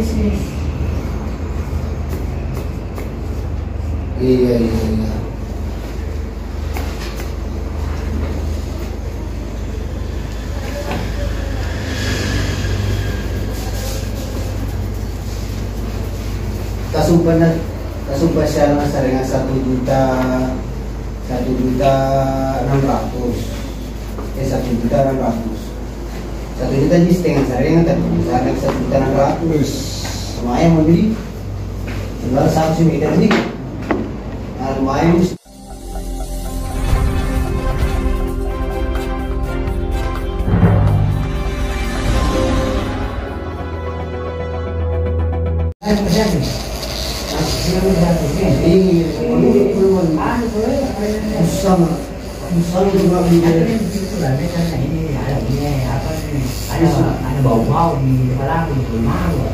bisnis. Iya, iya, iya. Kasumpah siya lang sa ringan 1.600.000. 1.600.000. 1 juta di setengah sa ringan tapi sa 1.600.000. Lumayan mo bili. Diba sa ako si meter di. Lumayan mo. Ada bau-bau di kepala aku, di malu.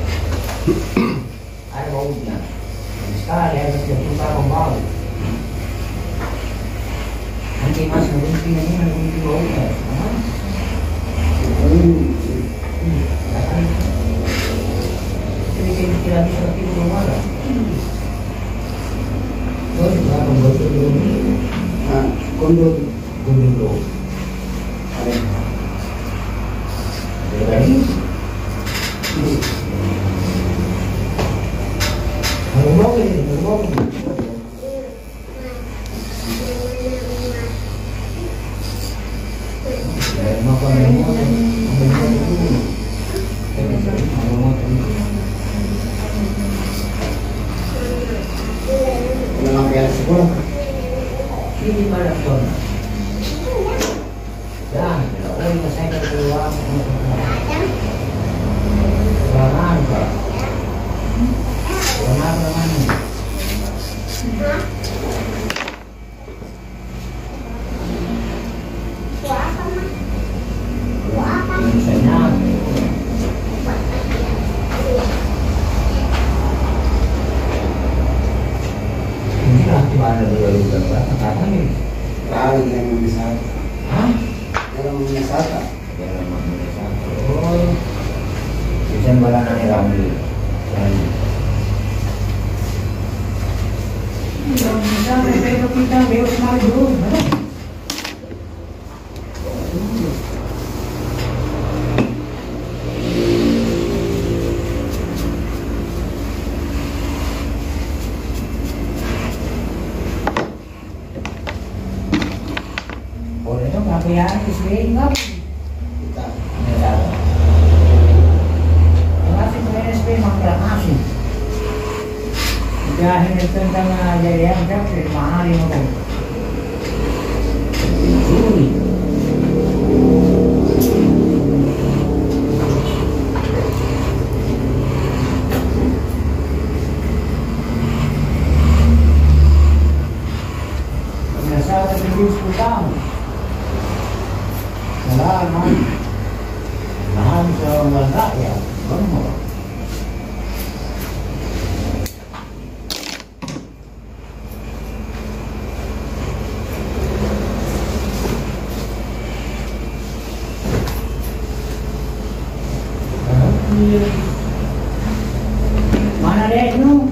Ada baunya. Sekali ada setiap bau-bau. Nanti mas mungkin ini mungkin baunya. Jadi tidak bisa tidur rumah lah. Oh, juga pembuat ini. Kondo. Ada. Ngomong ini. Ini pada zona. Jangan, kalau saya keluar, jangan pak. Jangan. Misalnya, ini lah gimana dulu berapa nih? Lagi yang menyesal. Hah? Yang menyesal tak? Yang menyesal. Oh, bisa barang aneh ramai. Kita bebas maju. Boleh dong apa ya? Disini enggak? Kita. Masih punya SP mangkrak masih. Dahil tentang jadian dari mahal yang mau. Juli. Biasa terjadi 10 tahun. Selamat. Nahan seorang rakyat. Benar. Mana deh itu?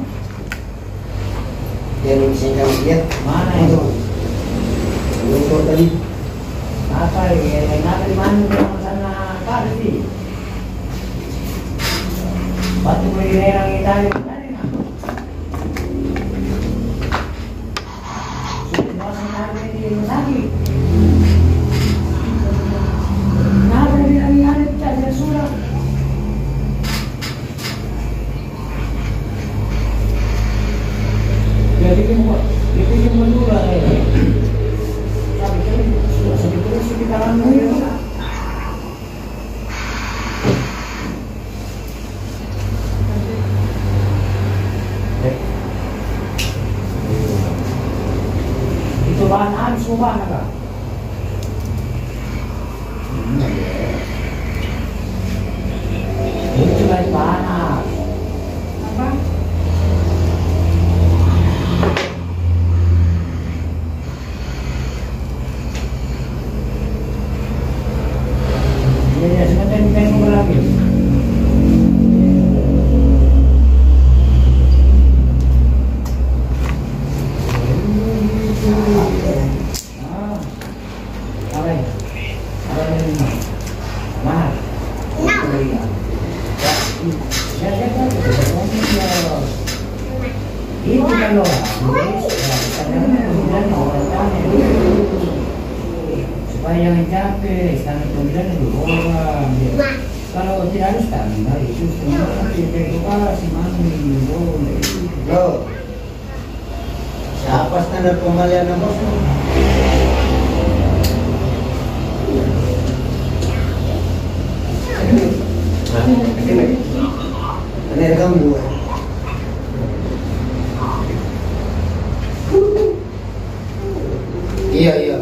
Dia bisa kamu lihat Mana itu? Lumpur tadi. Apa ya? Kenapa di mana yang sana apa sih? Batu berilang kita di mana? Sudah sana di lagi. Kenapa di ada ada surat? Jadi itu menurut tapi sudah sedikit sekitaran itu. Itu bahan habis semua enggak? Itu lagi bahan apa? Ya, sebentar kita yang lagi. kalau supaya jangan capek, standar pemilihan itu orang. Kalau tidak ada standar itu semua edukasi mami boleh. Bro, siapa standar pembelian bos? Ini rekam dua. Iya.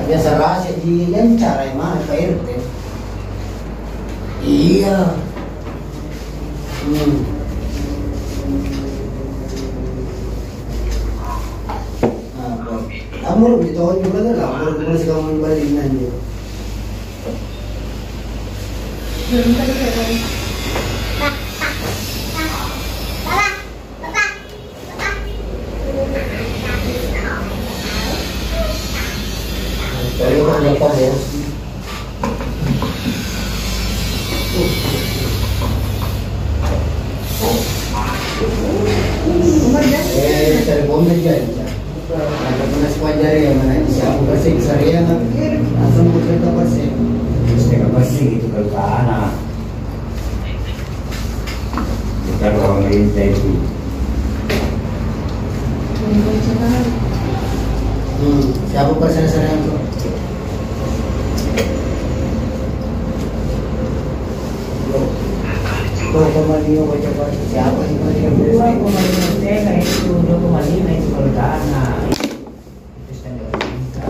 Biasa rahasia di yang cara mana Pak RT? Iya. Amor dito juga kan amor kung sa kamong balinan niyo. Pero ano pa mo? Telepon na dyan. Ada pernah sewajar ya mana siapa bersih saya langsung bekerja bersih. Saya bersih itu kalau anak. Bukan orang minta itu. Siapa bersih saya itu? Kembali baca siapa sih yang bersih? Kembali itu 2,5 itu kalau anak. Itu standar minta.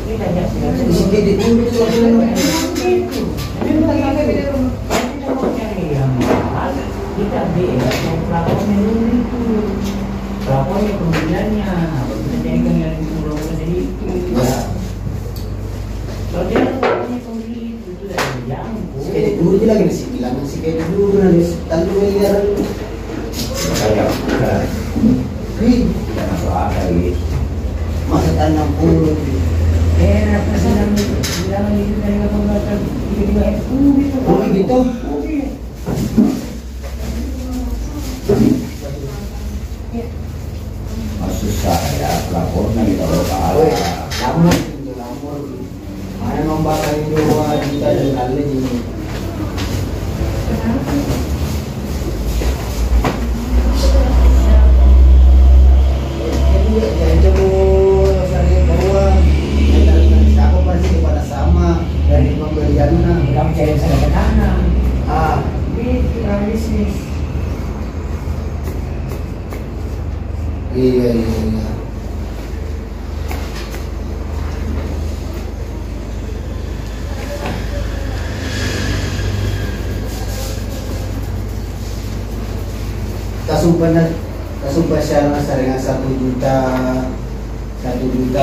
Kita jangan Di sini ditulis kita pelapornya dulu itu pelapornya pembeliannya kita jadikan yang pulau jadi itu kalau dia pelapornya pembeli itu dari jangkau kayak dulu lagi nasi bilang sih kayak dulu nanti tanpa miliaran kayak tidak masuk akal gitu masa tanam puluh pesanan bilangan itu dari pembuatan tiga-tiga gitu gitu susah ya pelapornya kita bakal lamur mana membakar 2 juta sekali ini siapa pasti pada sama dari pembeliannya kamu cari sana ke kanan itu bisnis iya kasumpah siya na saringan 1 juta 1,600,000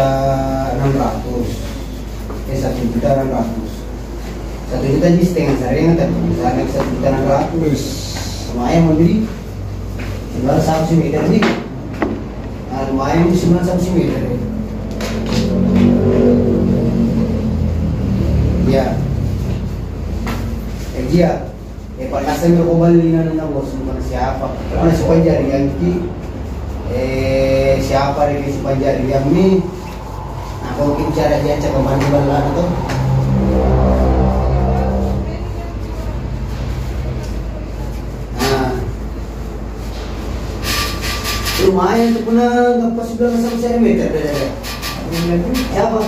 1,600,000 1 juta di setengah saringan tapi misalnya 1,600,000 lumayan membeli sebenarnya 1 meter nih lumayan di 1 meter ya dia panasan ko bali na bos bukan siapa mana si Panjari yang siapa rin si Panjari yang ni ako bicara dia cakap mandi bala to lumayan tu pun pas bilang sama meter siapa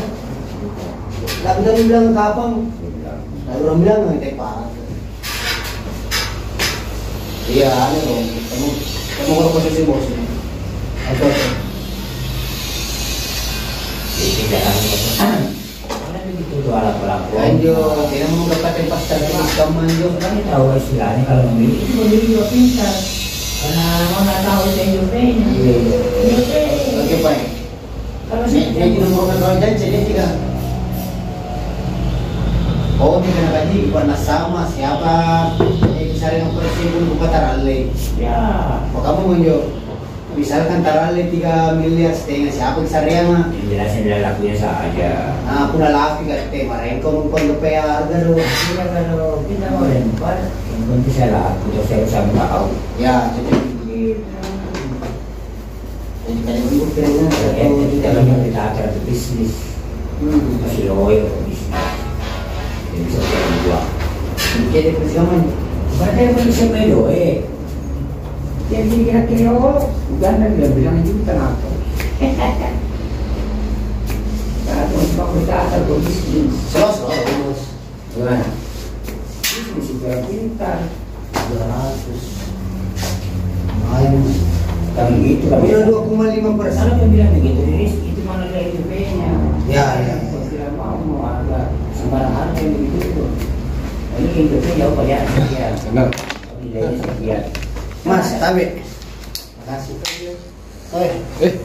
lalu tadi bilang kapang lalu orang bilang nggak parah. Iya, ada dong. Kamu kalau posisi bos ini. Atau tidak karena begitu dua pelapor Anjo, kena mau dapat pas tadi kamu Anjo. kami tahu istilahnya kalau memilih itu memilih juga pintar karena mana tahu saya jumlahnya Oke, Pak. kalau Dia tidak mau kalau janji dia tidak. Oh, dia kena gaji warna sama siapa? Misalnya yang persi pun buka tarale. ya Oh, kamu Anjo. Misalkan taruh 3 miliar setengah siapa kesarian mah? Yang jelas yang lakunya saja. Nah, aku laki gak tema rengkong pun ke harga do. Iya kalau kita mau lempar, yang penting saya laku terus saya usah tahu. Ya, jadi jadi kan ibu kira-kira Kita memang kita acara bisnis. Masih loyal bisnis. Jadi bisa jalan dua. jadi persiapan. Berarti yang bisa melo jadi kira-kira bukan dia bilang juga kenapa? Kalau untuk kita acara bisnis. Terus. Gimana? Bisnis itu pintar. 200. Ayo. Kalau gitu, Tapi kalau 2,5%. kalau dia bilang begitu, itu mana ada IP-nya? Ya. Kalau tidak mau ada sembarang harga yang begitu. Ini IP-nya jauh banyak sekian. Benar. Nilainya sekian. Mas, tabe. Makasih.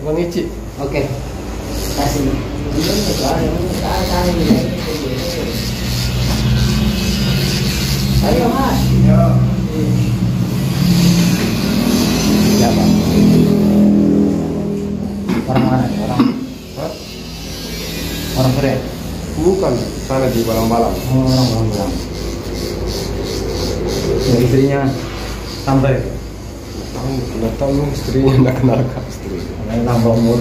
Bang Ici. Oke. Kasih. Ini sesuatu yang sekarang nilainya segitu. Ayo Mas. Ya. Siapa? Orang mana? Hah? Orang Korea. Bukan, sana di Balang-Balang. Orang bilang. Istrinya sampai. Nggak tahu nih istrinya, nggak kenal kak istri. Nambah umur.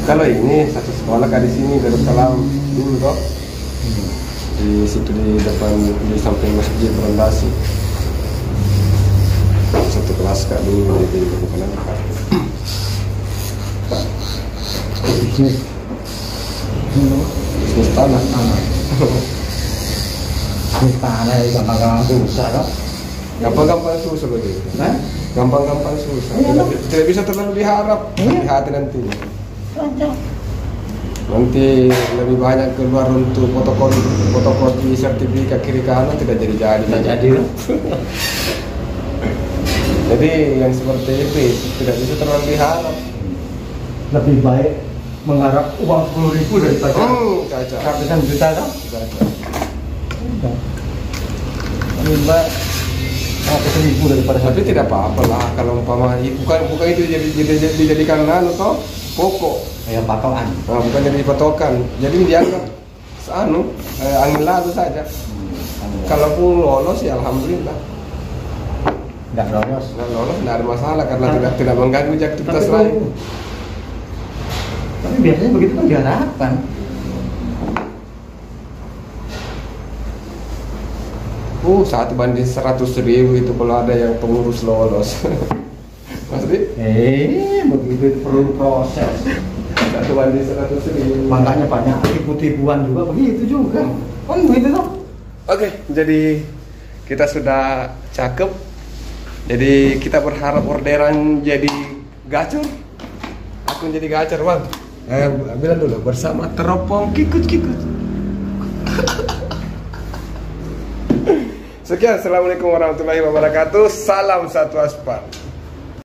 Kalau ini satu sekolah kak di sini dari Salam dulu toh. Di situ di depan di samping masjid Rondasi. Satu kelas kak dulu di bukan kak. Bisnis. Bisnis tanah. Bisnis tanah itu gampang susah kan? Gampang-gampang susah begitu. Hah? Gampang-gampang susah. Iya, Tidak bisa terlalu diharap. Iya. Hati nanti. Nanti lebih banyak keluar untuk fotokopi sertifikat kiri kanan tidak jadi. Jadi yang seperti itu tidak bisa terlalu diharap. Lebih baik mengharap uang 10.000 daripada Caca. ratusan juta kan? Lebih baik 100.000 daripada Tapi tidak apa-apa lah kalau umpama bukan itu dijadikan toh pokok. kayak patokan. Nah, bukan jadi patokan. Jadi dianggap angin lalu saja. Kalaupun lolos ya alhamdulillah. Nggak lolos. Nggak lolos tidak ada masalah karena tidak mengganggu aktivitas lain. Tapi biasanya begitu kan diharapkan. Satu banding 100.000 itu kalau ada yang pengurus lolos. Mas Dik? Begitu itu perlu proses. Satu banding 100.000. Makanya banyak tipu-tipuan juga begitu juga. Kan begitu toh. Oke, jadi kita sudah cakep. Jadi kita berharap orderan jadi gacor. Aku jadi gacor, Bang. Bilang dulu bersama teropong kikut-kikut. Sekian, assalamualaikum warahmatullahi wabarakatuh. Salam satu aspal.